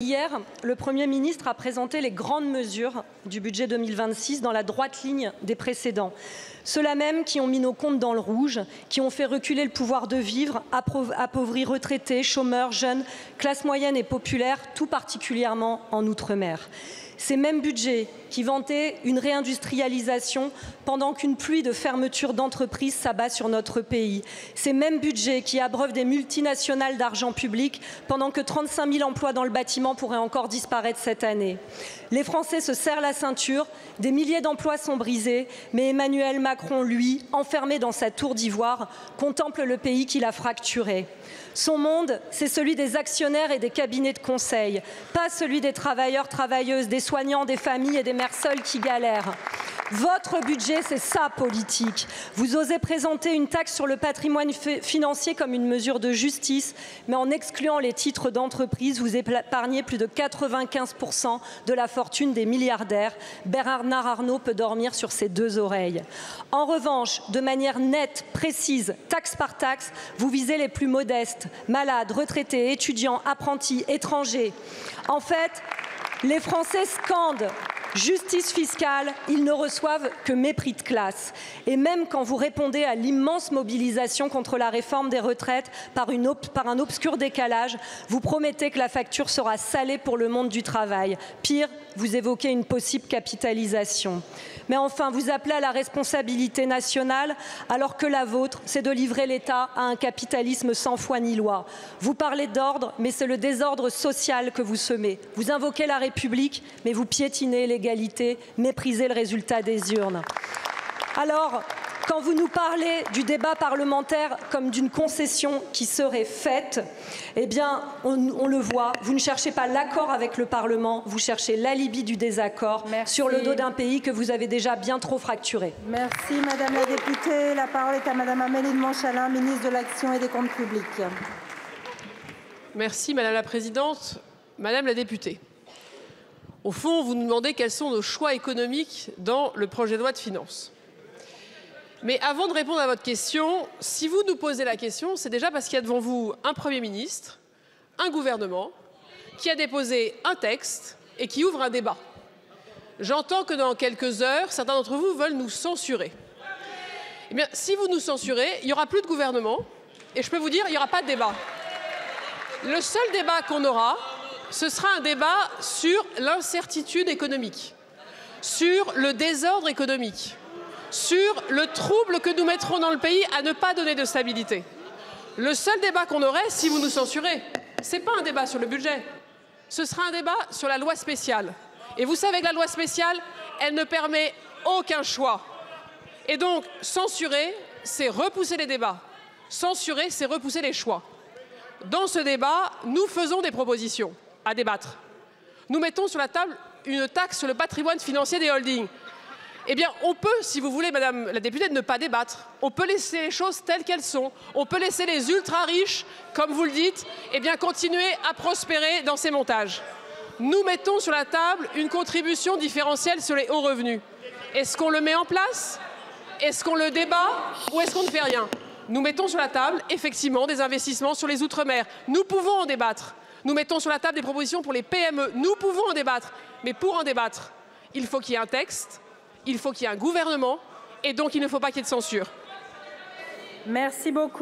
Hier, le Premier ministre a présenté les grandes mesures du budget 2026 dans la droite ligne des précédents. Ceux-là même qui ont mis nos comptes dans le rouge, qui ont fait reculer le pouvoir de vivre, appauvri retraités, chômeurs, jeunes, classes moyennes et populaires, tout particulièrement en Outre-mer. Ces mêmes budgets qui vantaient une réindustrialisation pendant qu'une pluie de fermetures d'entreprises s'abat sur notre pays. Ces mêmes budgets qui abreuvent des multinationales d'argent public pendant que 35 000 emplois dans le bâtiment pourraient encore disparaître cette année. Les Français se serrent la ceinture, des milliers d'emplois sont brisés, mais Emmanuel Macron, lui, enfermé dans sa tour d'ivoire, contemple le pays qu'il a fracturé. Son monde, c'est celui des actionnaires et des cabinets de conseil, pas celui des travailleurs, travailleuses, des soignants, des familles et des mères seules qui galèrent. Votre budget, c'est sa politique. Vous osez présenter une taxe sur le patrimoine financier comme une mesure de justice, mais en excluant les titres d'entreprise, vous épargnez plus de 95% de la fortune des milliardaires. Bernard Arnault peut dormir sur ses deux oreilles. En revanche, de manière nette, précise, taxe par taxe, vous visez les plus modestes, malades, retraités, étudiants, apprentis, étrangers. En fait, les Français scandent justice fiscale, ils ne reçoivent que mépris de classe. Et même quand vous répondez à l'immense mobilisation contre la réforme des retraites par un obscur décalage, vous promettez que la facture sera salée pour le monde du travail. Pire, vous évoquez une possible capitalisation. Mais enfin, vous appelez à la responsabilité nationale alors que la vôtre, c'est de livrer l'État à un capitalisme sans foi ni loi. Vous parlez d'ordre, mais c'est le désordre social que vous semez. Vous invoquez la République, mais vous piétinez l'égalité, méprisez le résultat des urnes. Alors, quand vous nous parlez du débat parlementaire comme d'une concession qui serait faite, eh bien, on le voit, vous ne cherchez pas l'accord avec le Parlement, vous cherchez l'alibi du désaccord sur le dos d'un pays que vous avez déjà bien trop fracturé. Merci Madame la députée. La parole est à Madame Amélie de Montchalin, ministre de l'Action et des Comptes publics. Merci Madame la Présidente. Madame la députée, au fond, vous nous demandez quels sont nos choix économiques dans le projet de loi de finances. Mais avant de répondre à votre question, si vous nous posez la question, c'est déjà parce qu'il y a devant vous un Premier ministre, un gouvernement, qui a déposé un texte et qui ouvre un débat. J'entends que dans quelques heures, certains d'entre vous veulent nous censurer. Eh bien, si vous nous censurez, il n'y aura plus de gouvernement et je peux vous dire, il n'y aura pas de débat. Le seul débat qu'on aura, ce sera un débat sur l'incertitude économique, sur le désordre économique, sur le trouble que nous mettrons dans le pays à ne pas donner de stabilité. Le seul débat qu'on aurait, si vous nous censurez, ce n'est pas un débat sur le budget, ce sera un débat sur la loi spéciale. Et vous savez que la loi spéciale, elle ne permet aucun choix. Et donc, censurer, c'est repousser les débats. Censurer, c'est repousser les choix. Dans ce débat, nous faisons des propositions à débattre. Nous mettons sur la table une taxe sur le patrimoine financier des holdings. Eh bien, on peut, si vous voulez, Madame la députée, ne pas débattre. On peut laisser les choses telles qu'elles sont. On peut laisser les ultra-riches, comme vous le dites, eh bien, continuer à prospérer dans ces montages. Nous mettons sur la table une contribution différentielle sur les hauts revenus. Est-ce qu'on le met en place? Est-ce qu'on le débat? Ou est-ce qu'on ne fait rien? Nous mettons sur la table, effectivement, des investissements sur les Outre-mer. Nous pouvons en débattre. Nous mettons sur la table des propositions pour les PME. Nous pouvons en débattre. Mais pour en débattre, il faut qu'il y ait un texte. Il faut qu'il y ait un gouvernement et donc il ne faut pas qu'il y ait de censure. Merci beaucoup.